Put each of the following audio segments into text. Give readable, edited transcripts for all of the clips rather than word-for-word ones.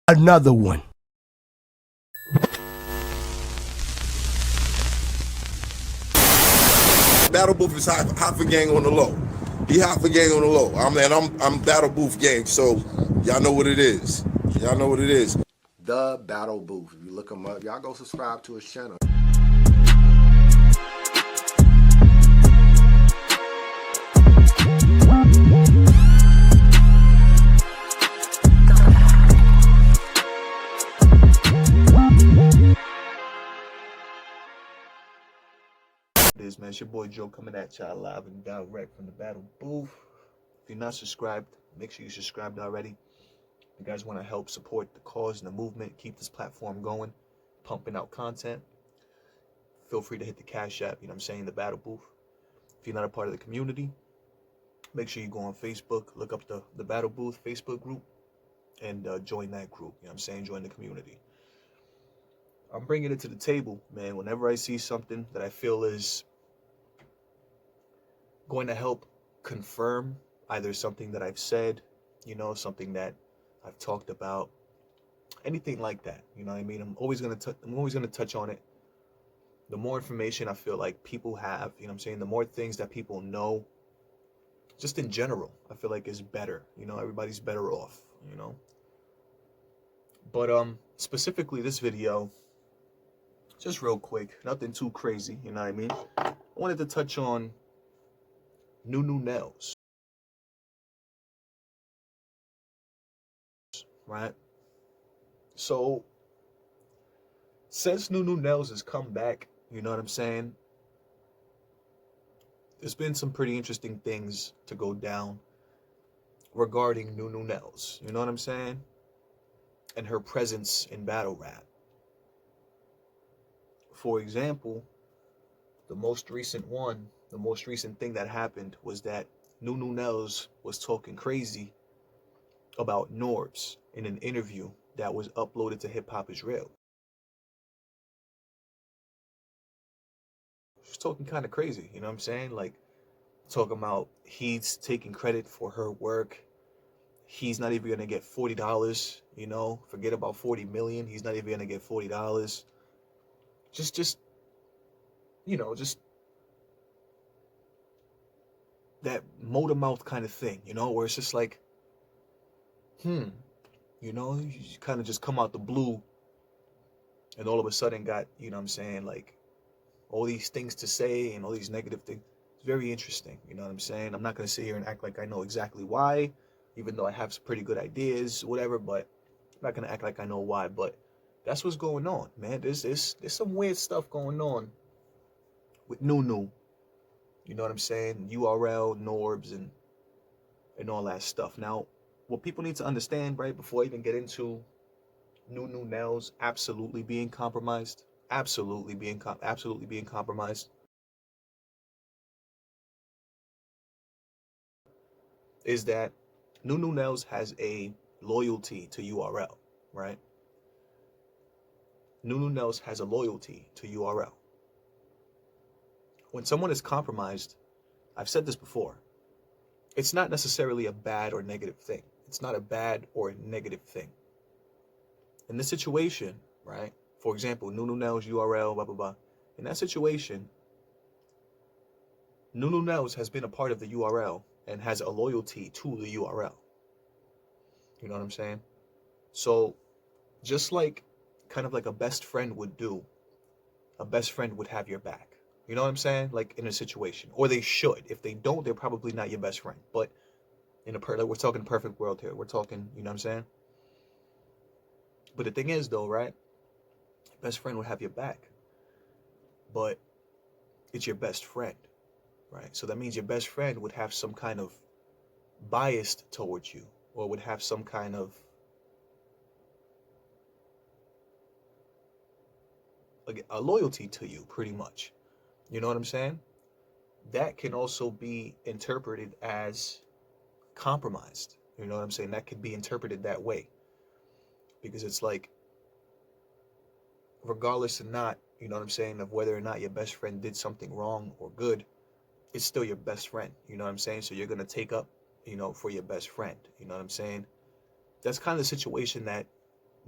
another one. Battle Booth is Hoffa Gang on the low. He Hoffa Gang on the low. I'm Battle Booth Gang, so y'all know what it is. Y'all know what it is. The Battle Booth. If you look him up, y'all go subscribe to his channel. Man, it's your boy Joe coming at y'all live and direct from the Battle Booth. If you're not subscribed, make sure you subscribed already. If you guys want to help support the cause and the movement, keep this platform going, pumping out content, feel free to hit the Cash App, the Battle Booth. If you're not a part of the community, make sure you go on Facebook, look up the Battle Booth Facebook group, and join that group, join the community. I'm bringing it to the table, man, whenever I see something that I feel is going to help confirm either something that I've said, something that I've talked about, anything like that. I'm always gonna touch on it. The more information I feel like people have, the more things that people know, just in general, I feel like is better. Everybody's better off. But specifically this video, just real quick, nothing too crazy. I wanted to touch on Nellz, right? So since Nellz has come back, there's been some pretty interesting things to go down regarding Nellz, and her presence in battle rap. For example, the most recent thing that happened was that Nellz was talking crazy about Norbes in an interview that was uploaded to Hip Hop Is Real. She's talking kind of crazy, like talking about he's taking credit for her work. He's not even gonna get $40, forget about 40 million. He's not even gonna get $40. Just that motor mouth kind of thing, where it's just like, you kind of just come out the blue and all of a sudden got, like all these things to say and all these negative things. It's very interesting, I'm not going to sit here and act like I know exactly why, even though I have some pretty good ideas, whatever, but I'm not going to act like I know why. But that's what's going on, man. There's some weird stuff going on with URL, Norbes, and all that stuff. Now, what people need to understand, right, before I even get into Nellz absolutely being compromised, absolutely being compromised, is that Nellz has a loyalty to URL, right? Nellz has a loyalty to URL. When someone is compromised, I've said this before, it's not necessarily a bad or negative thing. It's not a bad or negative thing. In this situation, right? For example, Nellz, URL, blah, blah, blah. In that situation, Nellz has been a part of the URL and has a loyalty to the URL. You know what I'm saying? So just like kind of like a best friend would do, a best friend would have your back. You know what I'm saying? Like in a situation, or they should. If they don't, they're probably not your best friend. But in like we're talking perfect world here. We're talking, you know what I'm saying? But the thing is though, right? Best friend would have your back, but it's your best friend, right? So that means your best friend would have some kind of bias towards you, or would have some kind of a loyalty to you, pretty much. You know what I'm saying? That can also be interpreted as compromised. You know what I'm saying? That could be interpreted that way. Because it's like, regardless of not, of whether or not your best friend did something wrong or good, it's still your best friend. You know what I'm saying? So you're going to take up, for your best friend. You know what I'm saying? That's kind of the situation that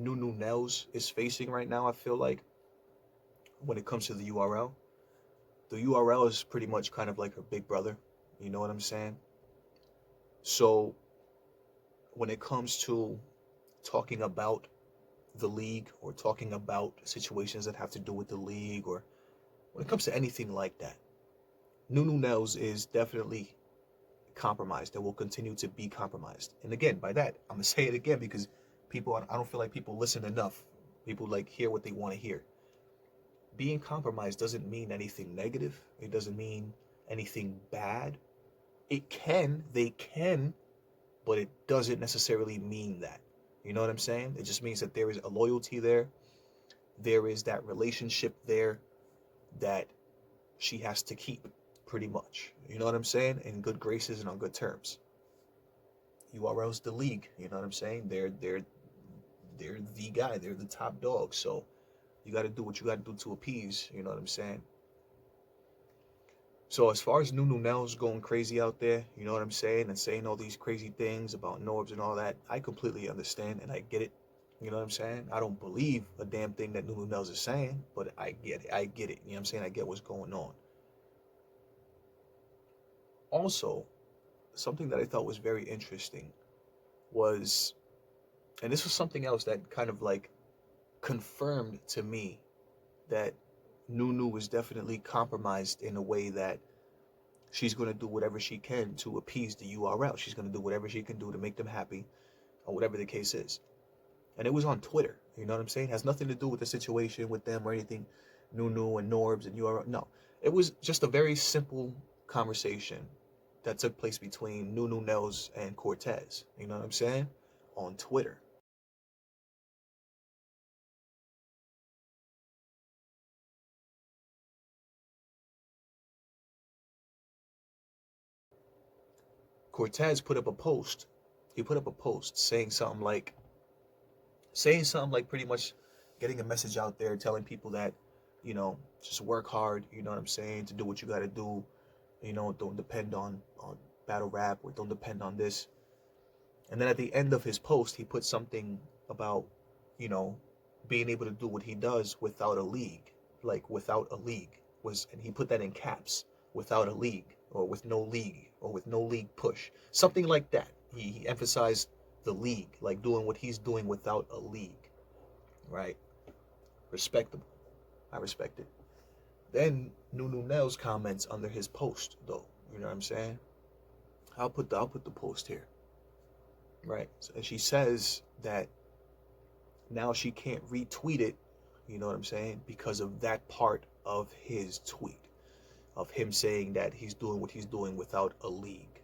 Nellz is facing right now, I feel like, when it comes to the URL. The URL is pretty much kind of like her big brother. You know what I'm saying? So when it comes to talking about the league or talking about situations that have to do with the league, or when it comes to anything like that, Nellz is definitely compromised and will continue to be compromised. And again, by that, I'm gonna say it again because I don't feel like people listen enough. People like hear what they want to hear. Being compromised doesn't mean anything negative. It doesn't mean anything bad. They can, but it doesn't necessarily mean that. You know what I'm saying? It just means that there is a loyalty there. There is that relationship there that she has to keep, pretty much. You know what I'm saying? In good graces and on good terms. URL's the league. You know what I'm saying? They're the guy. They're the top dog. So you got to do what you got to do to appease. You know what I'm saying? So as far as Nellz going crazy out there, you know what I'm saying, and saying all these crazy things about Norbes and all that, I completely understand and I get it. You know what I'm saying? I don't believe a damn thing that Nellz is saying, but I get it. I get it. You know what I'm saying? I get what's going on. Also, something that I thought was very interesting was, and this was something else that kind of like confirmed to me that Nunu was definitely compromised in a way that she's going to do whatever she can to appease the URL. She's going to do whatever she can do to make them happy, or whatever the case is. And it was on Twitter. You know what I'm saying? It has nothing to do with the situation with them or anything, Nunu and Norbes and URL. No, it was just a very simple conversation that took place between Nellz and Cortez. You know what I'm saying? On Twitter. Cortez put up a post. He put up a post saying something like pretty much getting a message out there, telling people that, you know, just work hard, you know what I'm saying, to do what you got to do, you know, don't depend on battle rap, or don't depend on this. And then at the end of his post, he put something about, you know, being able to do what he does without a league, like without a league and he put that in caps, without a league, or with no league, or with no league push, something like that. He emphasized the league, like doing what he's doing without a league, right? Respectable. I respect it. Then Nellz comments under his post, though. You know what I'm saying? I'll put the post here, right? And she says that now she can't retweet it. You know what I'm saying? Because of that part of his tweet, of him saying that he's doing what he's doing without a league.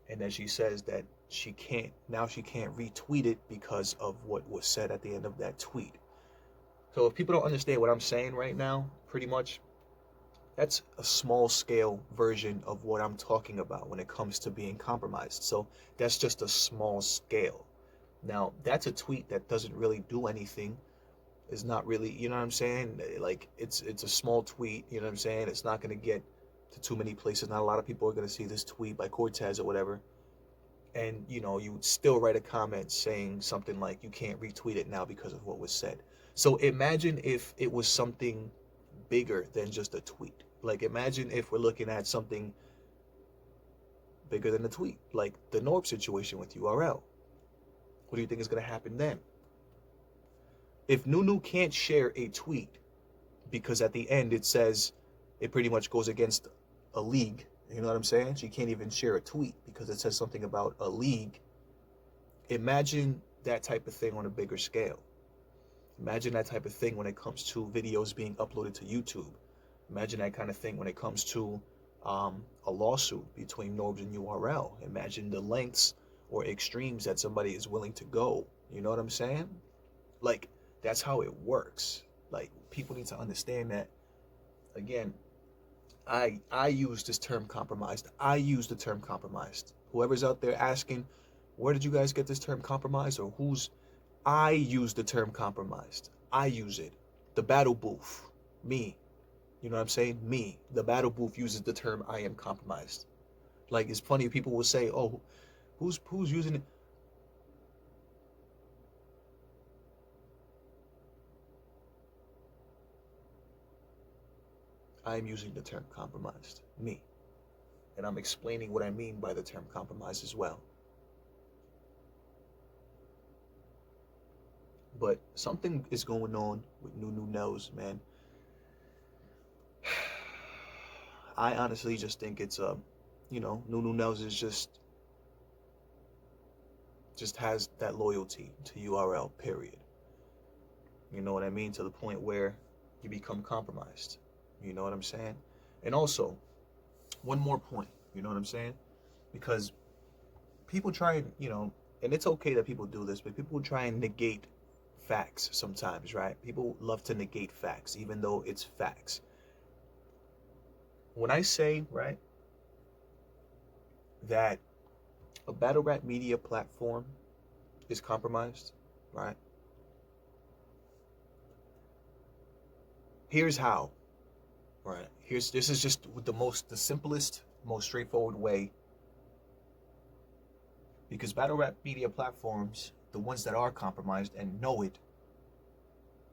And then she says that she can't retweet it because of what was said at the end of that tweet. So if people don't understand what I'm saying right now, pretty much, that's a small scale version of what I'm talking about when it comes to being compromised. So that's just a small scale. Now, that's a tweet that doesn't really do anything. It's not really, you know what I'm saying? Like, it's a small tweet, you know what I'm saying? It's not going to get to too many places. Not a lot of people are going to see this tweet by Cortez or whatever. And, you know, you would still write a comment saying something like, you can't retweet it now because of what was said. So imagine if it was something bigger than just a tweet. Like, imagine if we're looking at something bigger than a tweet, like the Norbes situation with URL. What do you think is going to happen then? If Nunu can't share a tweet because at the end it says it pretty much goes against a league, you know what I'm saying? She can't even share a tweet because it says something about a league. Imagine that type of thing on a bigger scale. Imagine that type of thing when it comes to videos being uploaded to YouTube. Imagine that kind of thing when it comes to a lawsuit between Norbes and URL. Imagine the lengths or extremes that somebody is willing to go. You know what I'm saying? Like, that's how it works. Like, people need to understand that. Again, I use this term compromised. I use the term compromised. Whoever's out there asking, where did you guys get this term compromised, or I use the term compromised. I use it. The battle booth, me. You know what I'm saying? Me. The battle booth uses the term I am compromised. Like, it's funny, people will say, oh, who's using it? I'm using the term compromised. Me. And I'm explaining what I mean by the term compromise as well. But something is going on with Nellz, man. I honestly just think it's Nellz is just has that loyalty to URL, period. You know what I mean? To the point where you become compromised. You know what I'm saying? And also, one more point, you know what I'm saying? Because people try and, and it's okay that people do this, but people try and negate facts sometimes, right? People love to negate facts, even though it's facts. When I say, right, that a battle rap media platform is compromised, right? Here's how, right? This is just the simplest, most straightforward way. Because battle rap media platforms, the ones that are compromised and know it,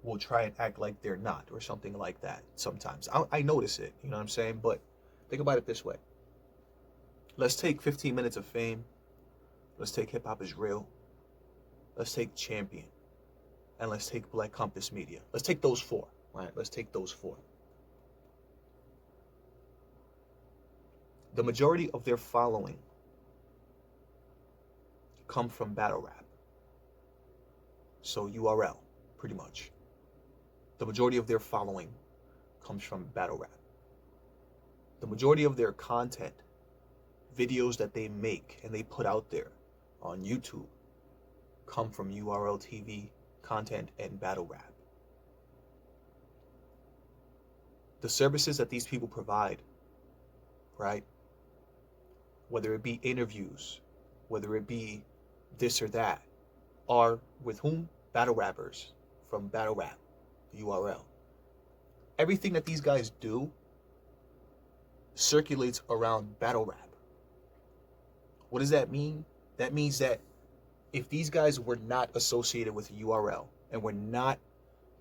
will try and act like they're not, or something like that sometimes. I notice it, you know what I'm saying? But think about it this way. Let's take 15 Minutes of Fame. Let's take Hip Hop Is Real. Let's take Champion. And let's take Black Compass Media. Let's take those four, right? Let's take those four. The majority of their following come from battle rap. So URL, pretty much. The majority of their following comes from battle rap. The majority of their content, videos that they make and they put out there on YouTube, come from Urltv content and battle rap. The services that these people provide, right? Whether it be interviews, whether it be this or that, are with whom? Battle rappers from battle rap, URL. Everything that these guys do circulates around battle rap. What does that mean? That means that if these guys were not associated with URL and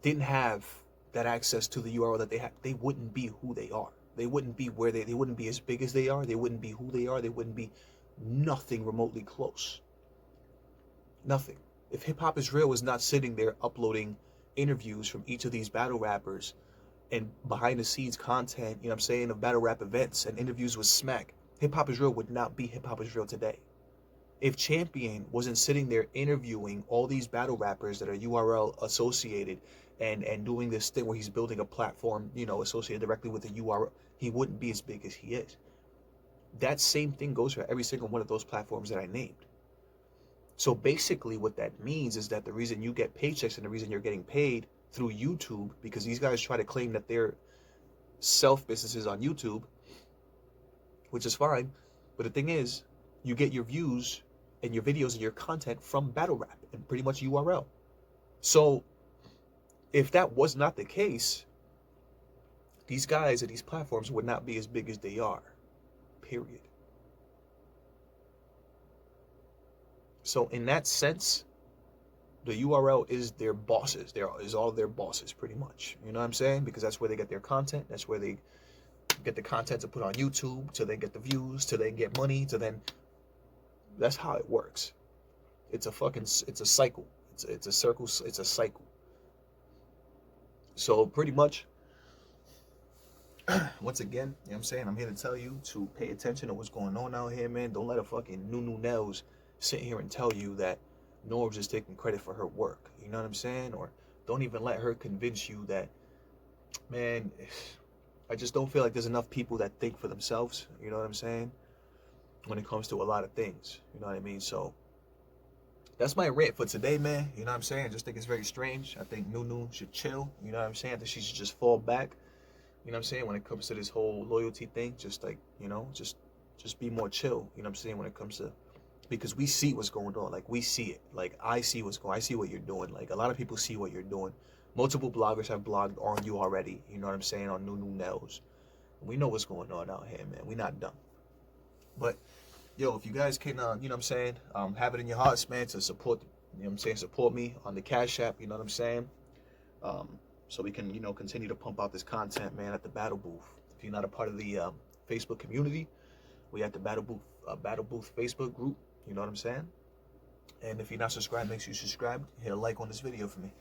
didn't have that access to the URL that they have, they wouldn't be who they are. They wouldn't be where they wouldn't be as big as they are. They wouldn't be who they are. They wouldn't be nothing remotely close. Nothing. If Hip Hop Is Real was not sitting there uploading interviews from each of these battle rappers and behind the scenes content, you know what I'm saying, of battle rap events and interviews with Smack, Hip Hop Is Real would not be Hip Hop Is Real today. If Champion wasn't sitting there interviewing all these battle rappers that are URL associated and doing this thing where he's building a platform, associated directly with the URL, he wouldn't be as big as he is. That same thing goes for every single one of those platforms that I named. So basically what that means is that the reason you get paychecks and the reason you're getting paid through YouTube, because these guys try to claim that they're self-businesses on YouTube, which is fine, but the thing is, you get your views and your videos and your content from battle rap and pretty much URL. So if that was not the case, these guys at these platforms would not be as big as they are, period. So in that sense, the URL is their bosses. Is all their bosses, pretty much. You know what I'm saying? Because that's where they get their content. That's where they get the content to put on YouTube, to then get the views, to then get money, to then... That's how it works. It's a cycle. It's a circle. It's a cycle. So pretty much, once again, you know what I'm saying? I'm here to tell you to pay attention to what's going on out here, man. Don't let a fucking Nellz sit here and tell you that Norbes is taking credit for her work. You know what I'm saying? Or don't even let her convince you that, man, I just don't feel like there's enough people that think for themselves. You know what I'm saying? When it comes to a lot of things. You know what I mean? So that's my rant for today, man. You know what I'm saying? I just think it's very strange. I think Nunu should chill. You know what I'm saying? I think she should just fall back. You know what I'm saying? When it comes to this whole loyalty thing, just like, just be more chill. You know what I'm saying? When it comes to, because we see what's going on. Like, we see it. Like, I see what you're doing. Like, a lot of people see what you're doing. Multiple bloggers have blogged on you already. You know what I'm saying? On Nellz. We know what's going on out here, man. We're not dumb. But, yo, if you guys can, you know what I'm saying, have it in your hearts, man, to support, you know what I'm saying, support me on the Cash App, you know what I'm saying? so we can, you know, continue to pump out this content, man, at the Battle Booth. If you're not a part of the Facebook community, we at the Battle Booth Facebook group. You know what I'm saying? And if you're not subscribed, make sure you subscribe. Hit a like on this video for me.